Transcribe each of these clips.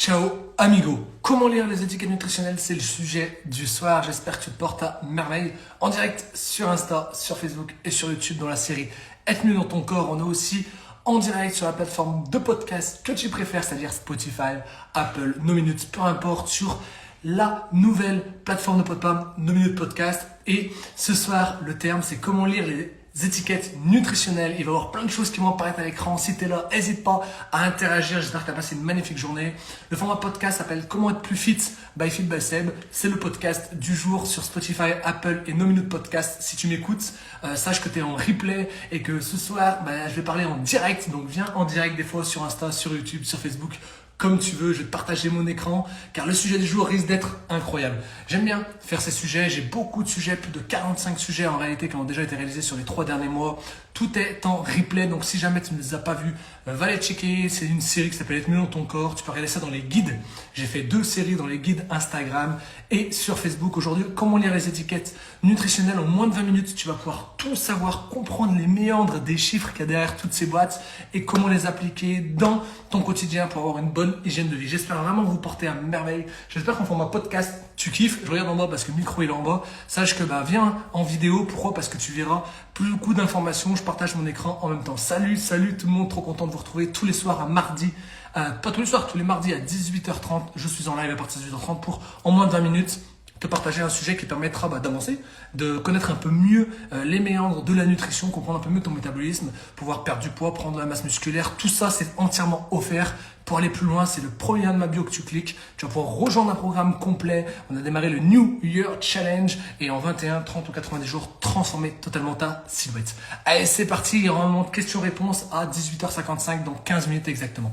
Ciao amigo, comment lire les étiquettes nutritionnelles, c'est le sujet du soir, j'espère que tu te portes à merveille en direct sur Insta, sur Facebook et sur YouTube dans la série Être mieux dans ton corps. On est aussi en direct sur la plateforme de podcast que tu préfères, c'est-à-dire Spotify, Apple, No Minutes, peu importe, sur la nouvelle plateforme de podcast, No Minutes Podcast. Et ce soir, le terme c'est comment lire les étiquettes nutritionnelles. Il va y avoir plein de choses qui vont apparaître à l'écran. Si tu es là, n'hésite pas à interagir. J'espère que tu as passé une magnifique journée. Le format podcast s'appelle Comment être plus fit by Fit by Seb. C'est le podcast du jour sur Spotify, Apple et No Minutes Podcast. Si tu m'écoutes, sache que tu es en replay et que ce soir, je vais parler en direct. Donc viens en direct des fois sur Insta, sur YouTube, sur Facebook. Comme tu veux, je vais te partager mon écran car le sujet du jour risque d'être incroyable. J'aime bien faire ces sujets, j'ai beaucoup de sujets, plus de 45 sujets en réalité qui ont déjà été réalisés sur les 3 derniers mois. Tout est en replay, donc si jamais tu ne les as pas vus, va les checker. C'est une série qui s'appelle Être mieux dans ton corps. Tu peux regarder ça dans les guides. J'ai fait 2 séries dans les guides Instagram et sur Facebook. Aujourd'hui, comment lire les étiquettes nutritionnelles en moins de 20 minutes. Tu vas pouvoir tout savoir, comprendre les méandres des chiffres qu'il y a derrière toutes ces boîtes et comment les appliquer dans ton quotidien pour avoir une bonne hygiène de vie. J'espère vraiment vous porter à merveille. J'espère qu'en format podcast, tu kiffes. Je regarde en bas parce que le micro il est en bas. Sache que viens en vidéo. Pourquoi? Parce que tu verras beaucoup d'informations. Je partage mon écran en même temps. Salut tout le monde. Trop content de vous retrouver tous les soirs à mardi. Pas tous les soirs, tous les mardis à 18h30. Je suis en live à partir de 18h30 pour en moins de 20 minutes te partager un sujet qui permettra d'avancer, de connaître un peu mieux les méandres de la nutrition, comprendre un peu mieux ton métabolisme, pouvoir perdre du poids, prendre de la masse musculaire. Tout ça, c'est entièrement offert. Pour aller plus loin, c'est le premier lien de ma bio que tu cliques. Tu vas pouvoir rejoindre un programme complet. On a démarré le New Year Challenge et en 21, 30 ou 90 jours, transformer totalement ta silhouette. Allez, c'est parti. Il y aura un moment de questions-réponses à 18h55 dans 15 minutes exactement.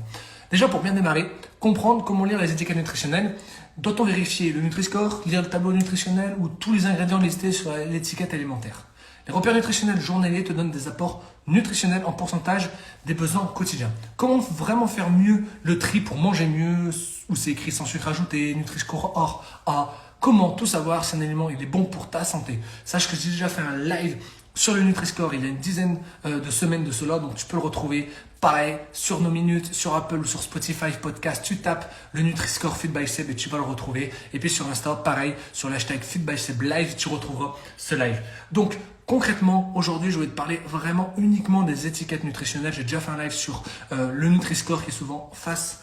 Déjà, pour bien démarrer, comprendre comment lire les étiquettes nutritionnelles. Doit-on vérifier le Nutri-Score, lire le tableau nutritionnel ou tous les ingrédients listés sur l'étiquette alimentaire? Les repères nutritionnels journaliers te donnent des apports nutritionnels en pourcentage des besoins quotidiens. Comment vraiment faire mieux le tri pour manger mieux, où c'est écrit sans sucre ajouté, Nutri-Score hors A? Comment tout savoir si un aliment il est bon pour ta santé? Sache que j'ai déjà fait un live sur le Nutri-Score il y a une dizaine de semaines de cela, donc tu peux le retrouver pareil sur No Minutes, sur Apple ou sur Spotify Podcast. Tu tapes le Nutri-Score Fit by Seb et tu vas le retrouver. Et puis sur Insta, pareil, sur l'hashtag Fit by Seb Live, tu retrouveras ce live. Donc concrètement, aujourd'hui, je vais te parler vraiment uniquement des étiquettes nutritionnelles. J'ai déjà fait un live sur le Nutri-Score qui est souvent face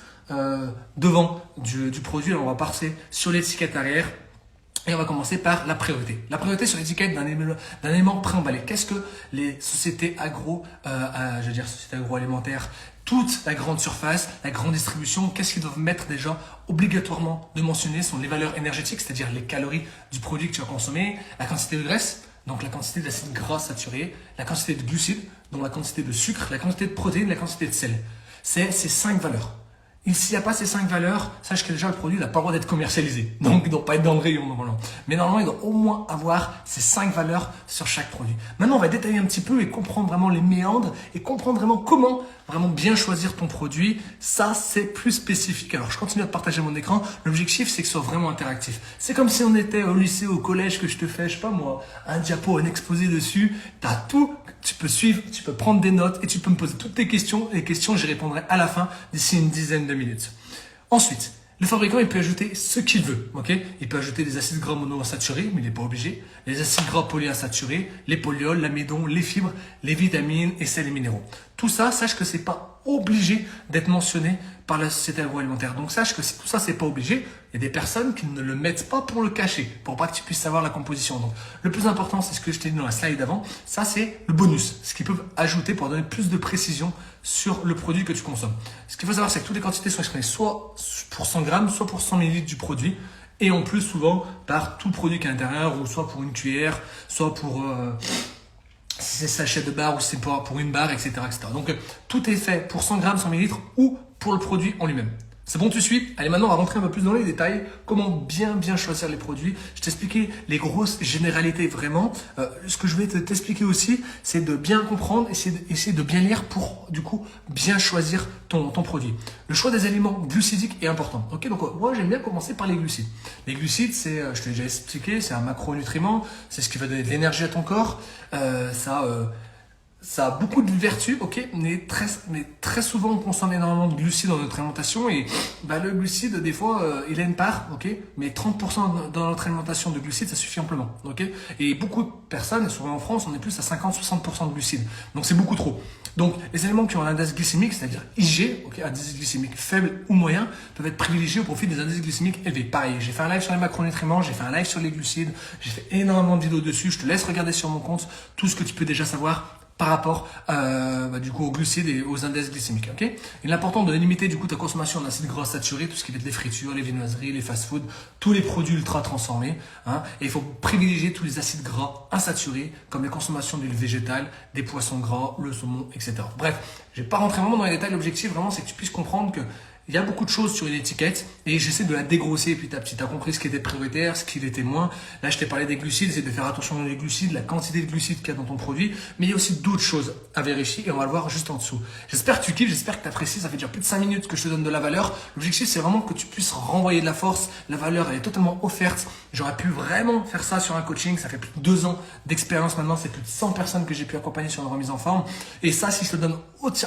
devant du produit. Alors on va passer sur l'étiquette arrière. Et on va commencer par la priorité. La priorité sur l'étiquette d'un élément préemballé. Qu'est-ce que les sociétés sociétés agroalimentaires, toute la grande surface, la grande distribution, qu'est-ce qu'ils doivent mettre déjà obligatoirement de mentionner sont les valeurs énergétiques, c'est-à-dire les calories du produit que tu vas consommer, la quantité de graisse, donc la quantité d'acides gras saturés, la quantité de glucides, donc la quantité de sucre, la quantité de protéines, la quantité de sel. C'est ces 5 valeurs. Et s'il n'y a pas ces 5 valeurs, sache que déjà le produit n'a pas le droit d'être commercialisé. Donc il ne doit pas être dans le rayon normalement. Mais normalement, il doit au moins avoir ces 5 valeurs sur chaque produit. Maintenant, on va détailler un petit peu et comprendre vraiment les méandres et comprendre vraiment comment vraiment bien choisir ton produit. Ça, c'est plus spécifique. Alors, je continue à te partager mon écran. L'objectif, c'est que ce soit vraiment interactif. C'est comme si on était au lycée, au collège, que je te fais, je sais pas moi, un diapo, un exposé dessus. Tu as tout. Tu peux suivre, tu peux prendre des notes et tu peux me poser toutes tes questions. Les questions, j'y répondrai à la fin d'ici une dizaine de minutes. Ensuite, le fabricant, il peut ajouter ce qu'il veut. Il peut ajouter des acides gras monoinsaturés, mais il n'est pas obligé. Les acides gras polyinsaturés, les polyols, l'amidon, les fibres, les vitamines et sels et minéraux. Tout ça, sache que c'est pas obligé d'être mentionné par la société agroalimentaire. Donc sache que si tout ça, c'est pas obligé. Il y a des personnes qui ne le mettent pas pour le cacher, pour pas que tu puisses savoir la composition. Donc le plus important, c'est ce que je t'ai dit dans la slide d'avant. Ça, c'est le bonus, ce qu'ils peuvent ajouter pour donner plus de précision sur le produit que tu consommes. Ce qu'il faut savoir, c'est que toutes les quantités sont exprimées soit pour 100 grammes, soit pour 100 ml du produit. Et en plus, souvent, par tout le produit qui est à l'intérieur, ou soit pour une cuillère, soit pour si c'est sachet de barre, ou si c'est pour une barre, etc., etc. Donc, tout est fait pour 100 grammes, 100 ml, ou pour le produit en lui-même. C'est bon, tu suis? Allez, maintenant, on va rentrer un peu plus dans les détails. Comment bien choisir les produits. Je t'ai expliqué les grosses généralités vraiment. Ce que je vais t'expliquer aussi, c'est de bien comprendre, essayer de bien lire pour, du coup, bien choisir ton produit. Le choix des aliments glucidiques est important. Ok, donc moi, j'aime bien commencer par les glucides. Les glucides, c'est, je t'ai déjà expliqué, c'est un macronutriment. C'est ce qui va donner de l'énergie à ton corps. ça a beaucoup de vertus, ok, mais très souvent on consomme énormément de glucides dans notre alimentation et le glucide, des fois, il a une part, ok, mais 30% dans notre alimentation de glucides, ça suffit amplement, ok. Et beaucoup de personnes, souvent en France, on est plus à 50-60% de glucides, donc c'est beaucoup trop. Donc les aliments qui ont un indice glycémique, c'est-à-dire IG, ok, indice glycémique faible ou moyen, peuvent être privilégiés au profit des indices glycémiques élevés. Pareil, j'ai fait un live sur les macronutriments, j'ai fait un live sur les glucides, j'ai fait énormément de vidéos dessus, je te laisse regarder sur mon compte tout ce que tu peux déjà savoir par rapport du coup aux glucides et aux indices glycémiques. Ok. Il est important de limiter du coup ta consommation d'acides gras saturés, tout ce qui va être les fritures, les viennoiseries, les fast-foods, tous les produits ultra transformés. Hein, et il faut privilégier tous les acides gras insaturés, comme les consommations d'huile végétale, des poissons gras, le saumon, etc. Bref, je vais pas rentrer vraiment dans les détails. L'objectif vraiment, c'est que tu puisses comprendre que il y a beaucoup de choses sur une étiquette et j'essaie de la dégrosser petit à petit. Tu as compris ce qui était prioritaire, ce qui l'était moins. Là, je t'ai parlé des glucides, c'est de faire attention aux glucides, la quantité de glucides qu'il y a dans ton produit. Mais il y a aussi d'autres choses à vérifier et on va le voir juste en dessous. J'espère que tu kiffes, j'espère que tu apprécies. Ça fait déjà plus de 5 minutes que je te donne de la valeur. L'objectif, c'est vraiment que tu puisses renvoyer de la force. La valeur, elle est totalement offerte. J'aurais pu vraiment faire ça sur un coaching. Ça fait plus de 2 ans d'expérience maintenant. C'est plus de 100 personnes que j'ai pu accompagner sur une remise en forme. Et ça, si je te donne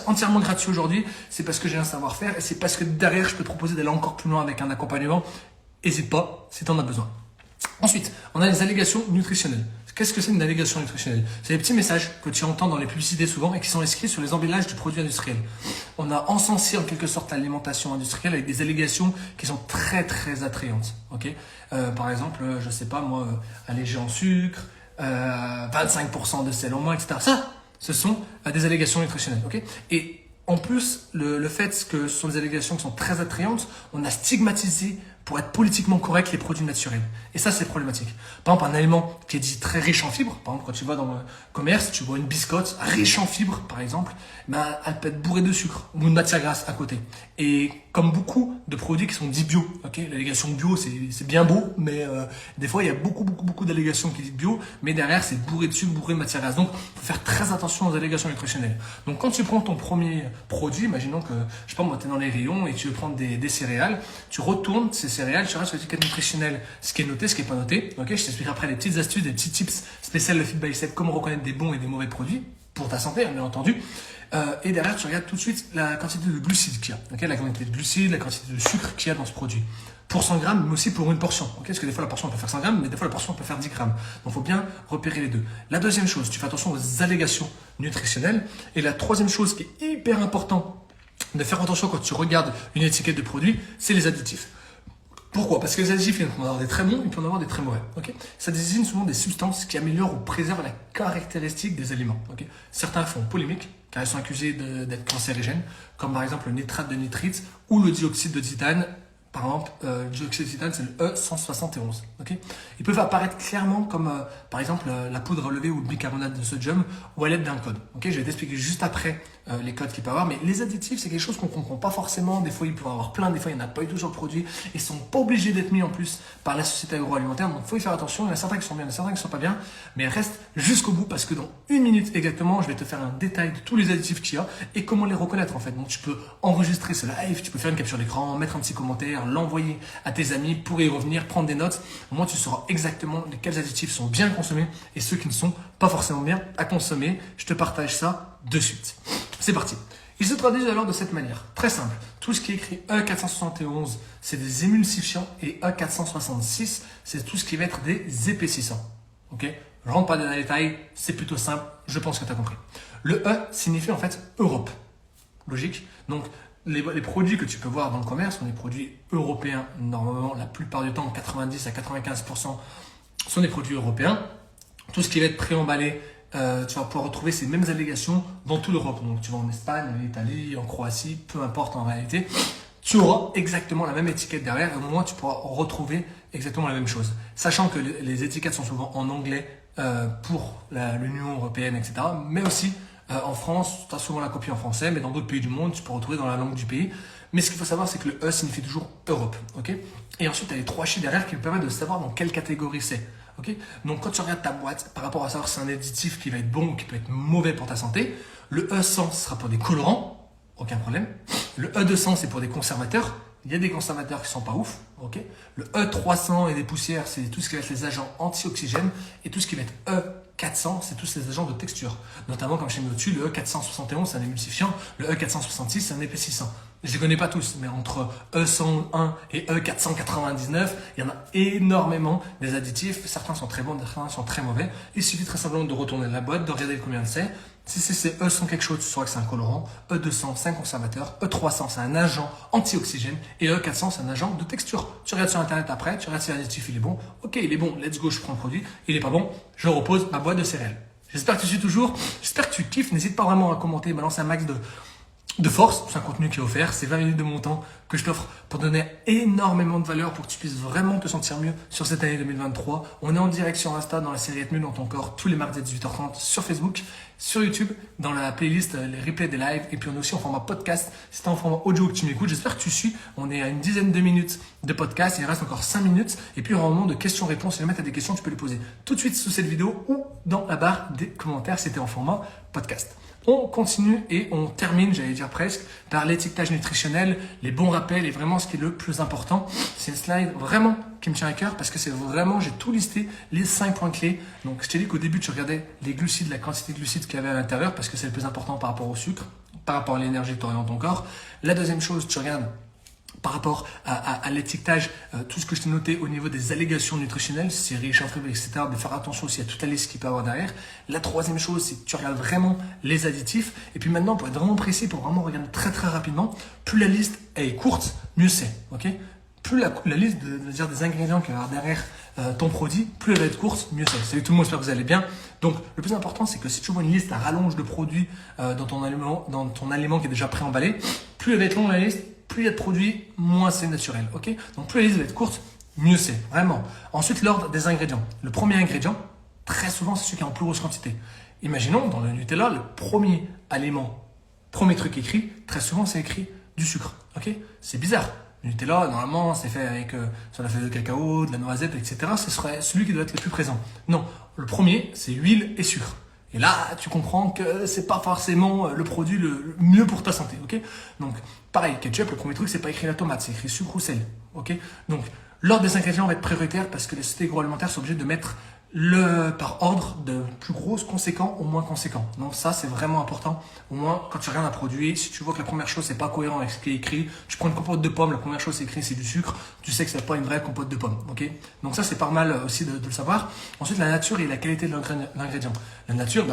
entièrement gratuit aujourd'hui, c'est parce que j'ai un savoir-faire et c'est parce que derrière, je peux te proposer d'aller encore plus loin avec un accompagnement. N'hésite pas si tu en as besoin. Ensuite, on a les allégations nutritionnelles. Qu'est-ce que c'est une allégation nutritionnelle? C'est des petits messages que tu entends dans les publicités souvent et qui sont inscrits sur les emballages du produit industriel. On a encensé en quelque sorte l'alimentation industrielle avec des allégations qui sont très très attrayantes. Okay, par exemple, je sais pas moi, allégé en sucre, 25% de sel en moins, etc. Ça, ce sont des allégations nutritionnelles. Okay, et en plus, le fait que ce sont des allégations qui sont très attrayantes, on a stigmatisé pour être politiquement correct les produits naturels. Et ça, c'est problématique. Par exemple, un aliment qui est dit très riche en fibres, par exemple, quand tu vas dans le commerce, tu vois une biscotte riche en fibres, par exemple, elle peut être bourrée de sucre ou une matière grasse à côté. Et comme beaucoup de produits qui sont dits bio, okay, l'allégation bio, c'est bien beau, mais des fois, il y a beaucoup d'allégations qui disent bio, mais derrière, c'est bourré de sucre, bourré de matière grasse. Donc, il faut faire très attention aux allégations nutritionnelles. Donc, quand tu prends ton premier produit, imaginons que, je sais pas moi, tu es dans les rayons et tu veux prendre des céréales, tu retournes ces céréales, tu regardes sur l'étiquette nutritionnelle ce qui est noté, ce qui n'est pas noté. Okay, je t'expliquerai après les petites astuces, des petits tips spéciaux de Fit Bicep, comment reconnaître des bons et des mauvais produits pour ta santé, bien entendu. Et derrière, tu regardes tout de suite la quantité de glucides qu'il y a. Okay, la quantité de glucides, la quantité de sucre qu'il y a dans ce produit. Pour 100 grammes, mais aussi pour une portion. Okay, parce que des fois, la portion peut faire 100 grammes, mais des fois, la portion peut faire 10 grammes. Donc, il faut bien repérer les deux. La deuxième chose, tu fais attention aux allégations nutritionnelles. Et la troisième chose qui est hyper important de faire attention quand tu regardes une étiquette de produit, c'est les additifs. Pourquoi? Parce que les additifs, ils peuvent en avoir des très bons, ils peuvent en avoir des très mauvais. Okay, ça désigne souvent des substances qui améliorent ou préservent la caractéristique des aliments. Okay, certains font polémique, car ils sont accusés d'être cancérigènes, comme par exemple le nitrate de nitrite ou le dioxyde de titane. Par exemple, le dioxyde de titane, c'est le E171. Okay, ils peuvent apparaître clairement comme, par exemple, la poudre relevée ou le bicarbonate de sodium ou à l'aide d'un code. Okay, je vais t'expliquer juste après les codes qu'il peut y avoir. Mais les additifs, c'est quelque chose qu'on ne comprend pas forcément. Des fois, il peut y en avoir plein. Des fois, il n'y en a pas eu tout sur le produit. Ils ne sont pas obligés d'être mis en plus par la société agroalimentaire. Donc, il faut y faire attention. Il y en a certains qui sont bien, il y en a certains qui ne sont pas bien. Mais reste jusqu'au bout parce que dans 1 minute exactement, je vais te faire un détail de tous les additifs qu'il y a et comment les reconnaître en fait. Donc, tu peux enregistrer ce live, tu peux faire une capture d'écran, mettre un petit commentaire, l'envoyer à tes amis pour y revenir, prendre des notes. Au moins, tu sauras exactement quels additifs sont bien consommés et ceux qui ne sont pas forcément bien à consommer. Je te partage ça de suite. C'est parti. Ils se traduisent alors de cette manière. Très simple. Tout ce qui est écrit E471, c'est des émulsifiants et E466, c'est tout ce qui va être des épaississants. Ok? Je rentre pas dans les détails, c'est plutôt simple, je pense que tu as compris. Le E signifie en fait Europe. Logique. Donc, les produits que tu peux voir dans le commerce sont des produits européens. Normalement, la plupart du temps, 90 à 95% sont des produits européens. Tout ce qui va être préemballé, tu vas pouvoir retrouver ces mêmes allégations dans toute l'Europe. Donc, tu vas en Espagne, en Italie, en Croatie, peu importe en réalité. Tu auras exactement la même étiquette derrière et au moins, tu pourras retrouver exactement la même chose. Sachant que les étiquettes sont souvent en anglais pour l'Union européenne, etc. Mais aussi, en France, tu as souvent la copie en français, mais dans d'autres pays du monde, tu peux retrouver dans la langue du pays. Mais ce qu'il faut savoir, c'est que le E signifie toujours Europe. Okay, et ensuite, tu as les 3 chiffres derrière qui te permettent de savoir dans quelle catégorie c'est. Okay, donc, quand tu regardes ta boîte par rapport à savoir si c'est un additif qui va être bon ou qui peut être mauvais pour ta santé, le E100 sera pour des colorants, aucun problème. Le E200, c'est pour des conservateurs, il y a des conservateurs qui sont pas ouf, ok. Le E300 et des poussières, c'est tout ce qui va être les agents anti-oxygène, et tout ce qui va être E400, c'est tous les agents de texture. Notamment, comme je t'ai mis au-dessus, le E471, c'est un émulsifiant, le E466, c'est un épaississant. Je les connais pas tous, mais entre E101 et E499, il y en a énormément des additifs. Certains sont très bons, certains sont très mauvais. Il suffit très simplement de retourner la boîte, de regarder combien c'est. Si c'est E100 quelque chose, tu sauras que c'est un colorant. E200, c'est un conservateur. E300, c'est un agent anti-oxygène. Et E400, c'est un agent de texture. Tu regardes sur Internet après, tu regardes si l'additif il est bon. Ok, il est bon, let's go, je prends le produit. Il est pas bon, je repose ma boîte de céréales. J'espère que tu suis toujours. J'espère que tu kiffes. N'hésite pas vraiment à commenter, balancer un max de force. C'est un contenu qui est offert. C'est 20 minutes de mon temps que je t'offre pour donner énormément de valeur pour que tu puisses vraiment te sentir mieux sur cette année 2023. On est en direct sur Insta dans la série Être mieux dans ton corps tous les mardis à 18h30 sur Facebook, sur YouTube, dans la playlist les replays des lives, et puis on est aussi en format podcast. Si t'es en format audio que tu m'écoutes, j'espère que tu suis. On est à une dizaine de minutes de podcast, il reste encore 5 minutes, et puis il y aura un moment de questions-réponses. Si jamais tu as des questions, tu peux les poser tout de suite sous cette vidéo ou dans la barre des commentaires si t'es en format podcast. On continue et on termine, j'allais dire presque, par l'étiquetage nutritionnel, les bons rappels, et vraiment ce qui est le plus important. C'est une slide vraiment qui me tient à cœur parce que c'est vraiment, j'ai tout listé, les 5 points clés. Donc je t'ai dit qu'au début tu regardais les glucides, la quantité de glucides qu'il y avait à l'intérieur parce que c'est le plus important par rapport au sucre, par rapport à l'énergie que tu aurais dans ton corps. La deuxième chose, tu regardes par rapport à l'étiquetage, tout ce que je t'ai noté au niveau des allégations nutritionnelles, c'est riche en fibres, etc., de faire attention aussi à toute la liste qu'il peut y avoir derrière. La troisième chose, c'est que tu regardes vraiment les additifs. Et puis maintenant, pour être vraiment précis, pour vraiment regarder très très rapidement, plus la liste est courte, mieux c'est. Okay, plus la liste des ingrédients qu'il va y avoir derrière ton produit, plus elle va être courte, mieux c'est. Salut tout le monde, j'espère que vous allez bien. Donc le plus important, c'est que si tu vois une liste à rallonge de produits dans ton aliment qui est déjà préemballé, plus elle va être longue la liste, plus il y a de produits, moins c'est naturel. Ok, donc plus la liste va être courte, mieux c'est. Vraiment. Ensuite, l'ordre des ingrédients. Le premier ingrédient, très souvent, c'est celui qui est en plus grosse quantité. Imaginons, dans le Nutella, le premier aliment, premier truc écrit, très souvent, c'est écrit du sucre. Ok, c'est bizarre. Le Nutella, normalement, c'est fait avec sur la feuille de cacao, de la noisette, etc. Ce serait celui qui doit être le plus présent. Non, le premier, c'est huile et sucre. Et là, tu comprends que c'est pas forcément le produit le mieux pour ta santé, ok? Donc, pareil, ketchup, le premier truc, c'est pas écrit la tomate, c'est écrit sucre ou sel, ok? Donc, l'ordre des ingrédients va être prioritaire parce que les sociétés agroalimentaires sont obligées de mettre par ordre de plus gros conséquent au moins conséquent. Donc ça, c'est vraiment important. Au moins, quand tu regardes un produit, si tu vois que la première chose, c'est pas cohérent avec ce qui est écrit, tu prends une compote de pommes, la première chose c'est écrit, c'est du sucre, tu sais que c'est pas une vraie compote de pommes, ok? Donc ça, c'est pas mal aussi de le savoir. Ensuite, la nature et la qualité de l'ingrédient. La nature,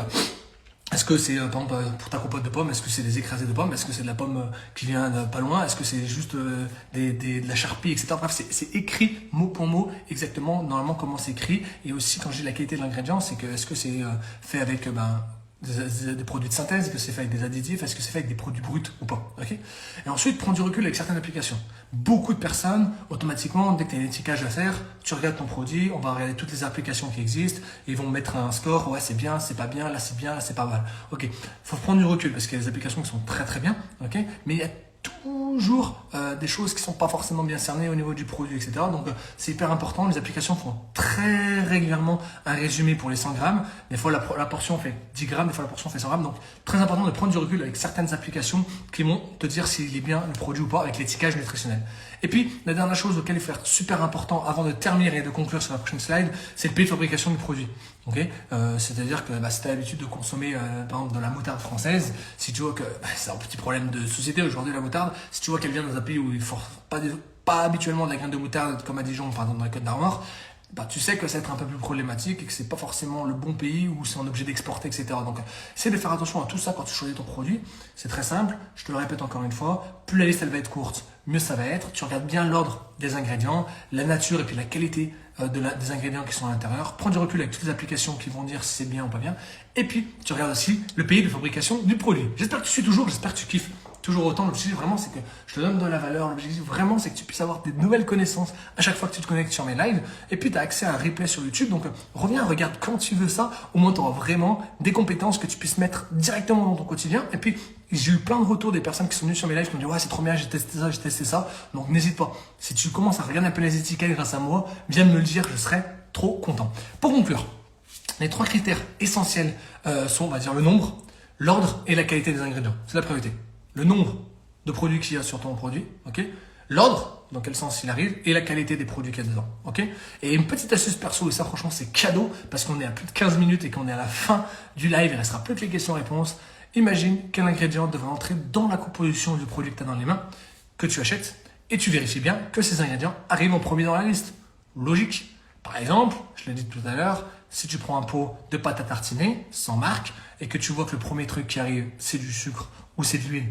est-ce que c'est, par exemple, pour ta compote de pommes, est-ce que c'est des écrasés de pommes? Est-ce que c'est de la pomme qui vient de pas loin? Est-ce que c'est juste de la charpie, etc. Bref, c'est écrit mot pour mot exactement, normalement, comment c'est écrit. Et aussi, quand je dis la qualité de l'ingrédient, c'est que est-ce que c'est fait avec des produits de synthèse, est-ce que c'est fait avec des additifs, est-ce que c'est fait avec des produits bruts ou pas, ok? Et ensuite, prendre du recul avec certaines applications. Beaucoup de personnes, automatiquement, dès que tu as un étiquetage à faire, tu regardes ton produit, on va regarder toutes les applications qui existent, et ils vont mettre un score, ouais c'est bien, c'est pas bien, là c'est bien, là c'est pas mal. Ok, faut prendre du recul parce qu'il y a des applications qui sont très très bien, ok, mais il y a toujours des choses qui sont pas forcément bien cernées au niveau du produit, etc. Donc c'est hyper important. Les applications font très régulièrement un résumé pour les 100 grammes. Des fois la portion fait 10 grammes, des fois la portion fait 100 grammes. Donc très important de prendre du recul avec certaines applications qui vont te dire s'il est bien le produit ou pas avec l'étiquetage nutritionnel. Et puis la dernière chose auquel il faut être super important avant de terminer et de conclure sur la prochaine slide, c'est le pays de fabrication du produit. Okay, c'est-à-dire que si tu as l'habitude de consommer par exemple de la moutarde française, si tu vois que c'est un petit problème de société aujourd'hui la moutarde, si tu vois qu'elle vient dans un pays où il ne faut pas habituellement de la graine de moutarde comme à Dijon par exemple dans la Côte d'Armor, tu sais que ça va être un peu plus problématique et que c'est pas forcément le bon pays où c'est un objet d'exporter, etc. Donc, essaie de faire attention à tout ça quand tu choisis ton produit. C'est très simple. Je te le répète encore une fois. Plus la liste elle va être courte, mieux ça va être. Tu regardes bien l'ordre des ingrédients, la nature et puis la qualité des ingrédients qui sont à l'intérieur. Prends du recul avec toutes les applications qui vont dire si c'est bien ou pas bien. Et puis, tu regardes aussi le pays de fabrication du produit. J'espère que tu suis toujours, j'espère que tu kiffes toujours autant. L'objectif vraiment, c'est que je te donne de la valeur. L'objectif vraiment, c'est que tu puisses avoir des nouvelles connaissances à chaque fois que tu te connectes sur mes lives. Et puis, tu as accès à un replay sur YouTube. Donc, reviens, regarde quand tu veux ça. Au moins, tu auras vraiment des compétences que tu puisses mettre directement dans ton quotidien. Et puis, j'ai eu plein de retours des personnes qui sont venues sur mes lives qui m'ont dit ouais, c'est trop bien, j'ai testé ça. Donc, n'hésite pas. Si tu commences à regarder un peu les étiquettes grâce à moi, viens me le dire, je serai trop content. Pour conclure, les 3 critères essentiels sont, on va dire, le nombre, l'ordre et la qualité des ingrédients. C'est la priorité. Le nombre de produits qu'il y a sur ton produit, ok, l'ordre, dans quel sens il arrive, et la qualité des produits qu'il y a dedans. Ok? Et une petite astuce perso, et ça franchement c'est cadeau, parce qu'on est à plus de 15 minutes et qu'on est à la fin du live, il restera plus que les questions-réponses. Imagine quel ingrédient devrait entrer dans la composition du produit que tu as dans les mains, que tu achètes, et tu vérifies bien que ces ingrédients arrivent en premier dans la liste. Logique. Par exemple, je l'ai dit tout à l'heure, si tu prends un pot de pâte à tartiner, sans marque, et que tu vois que le premier truc qui arrive, c'est du sucre, ou c'est de l'huile,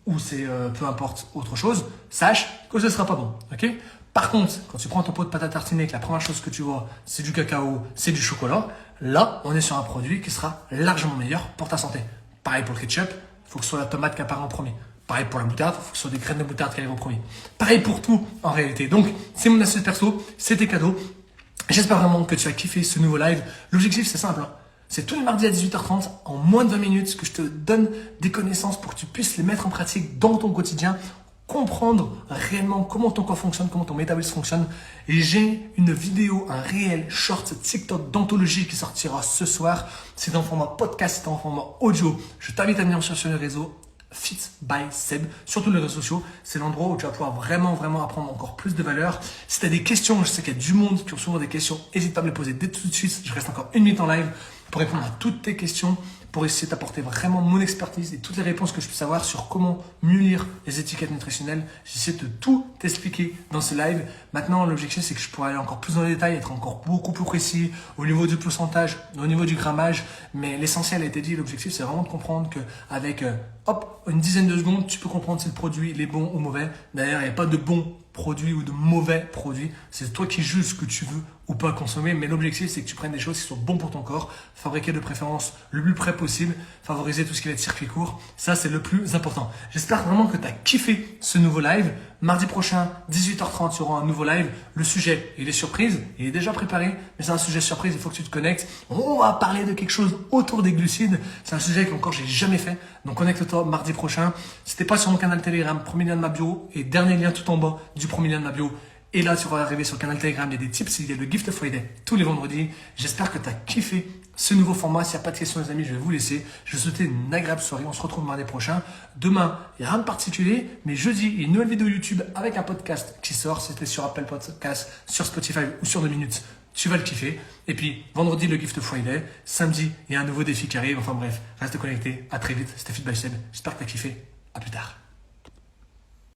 ou c'est peu importe autre chose, sache que ce ne sera pas bon. Ok? Par contre, quand tu prends ton pot de pâte à tartiner et que la première chose que tu vois, c'est du cacao, c'est du chocolat, là, on est sur un produit qui sera largement meilleur pour ta santé. Pareil pour le ketchup, il faut que ce soit la tomate qui apparaît en premier. Pareil pour la moutarde, il faut que ce soit des graines de moutarde qui arrivent en premier. Pareil pour tout en réalité. Donc, c'est mon astuce perso, c'est tes cadeaux. J'espère vraiment que tu as kiffé ce nouveau live. L'objectif, c'est simple. C'est tous les mardis à 18h30, en moins de 20 minutes, que je te donne des connaissances pour que tu puisses les mettre en pratique dans ton quotidien, comprendre réellement comment ton corps fonctionne, comment ton métabolisme fonctionne. Et j'ai une vidéo, un réel short TikTok d'anthologie qui sortira ce soir. C'est en format podcast, c'est en format audio. Je t'invite à venir sur les réseaux Fit by Seb sur tous les réseaux sociaux. C'est l'endroit où tu vas pouvoir vraiment apprendre encore plus de valeur. Si tu as des questions, je sais qu'il y a du monde qui ont souvent des questions, n'hésite pas à me les poser dès tout de suite. Je reste encore 1 minute en live pour répondre à toutes tes questions, pour essayer d'apporter vraiment mon expertise et toutes les réponses que je puisse avoir sur comment mieux lire les étiquettes nutritionnelles. J'essaie de tout t'expliquer dans ce live. Maintenant, l'objectif, c'est que je pourrais aller encore plus dans les détails, être encore beaucoup plus précis au niveau du pourcentage, au niveau du grammage. Mais l'essentiel a été dit. L'objectif, c'est vraiment de comprendre qu'avec une dizaine de secondes, tu peux comprendre si le produit il est bon ou mauvais. D'ailleurs, il n'y a pas de bon produit ou de mauvais produit. C'est toi qui juges ce que tu veux ou pas consommer. Mais l'objectif, c'est que tu prennes des choses qui sont bonnes pour ton corps, fabriquer de préférence le plus près possible, favoriser tout ce qui va être circuit court. Ça, c'est le plus important. J'espère vraiment que tu as kiffé ce nouveau live. Mardi prochain, 18h30, il y aura un nouveau live. Le sujet, il est surprise. Il est déjà préparé, mais c'est un sujet surprise. Il faut que tu te connectes. On va parler de quelque chose autour des glucides. C'est un sujet qu'encore j'ai jamais fait. Donc, connecte-toi mardi prochain. Si t'es pas sur mon canal Telegram, premier lien de ma bio et dernier lien tout en bas du premier lien de ma bio. Et là, tu vas arriver sur le canal Telegram, il y a des tips, il y a le Gift Friday tous les vendredis. J'espère que tu as kiffé ce nouveau format. S'il n'y a pas de questions, les amis, je vais vous laisser. Je vous souhaite une agréable soirée. On se retrouve mardi prochain. Demain, il n'y a rien de particulier, mais jeudi, il y a une nouvelle vidéo YouTube avec un podcast qui sort. C'était sur Apple Podcast, sur Spotify ou sur 2 minutes. Tu vas le kiffer. Et puis, vendredi, le Gift Friday. Samedi, il y a un nouveau défi qui arrive. Enfin bref, reste connecté. À très vite. C'était Fit by Seb. J'espère que tu as kiffé. À plus tard.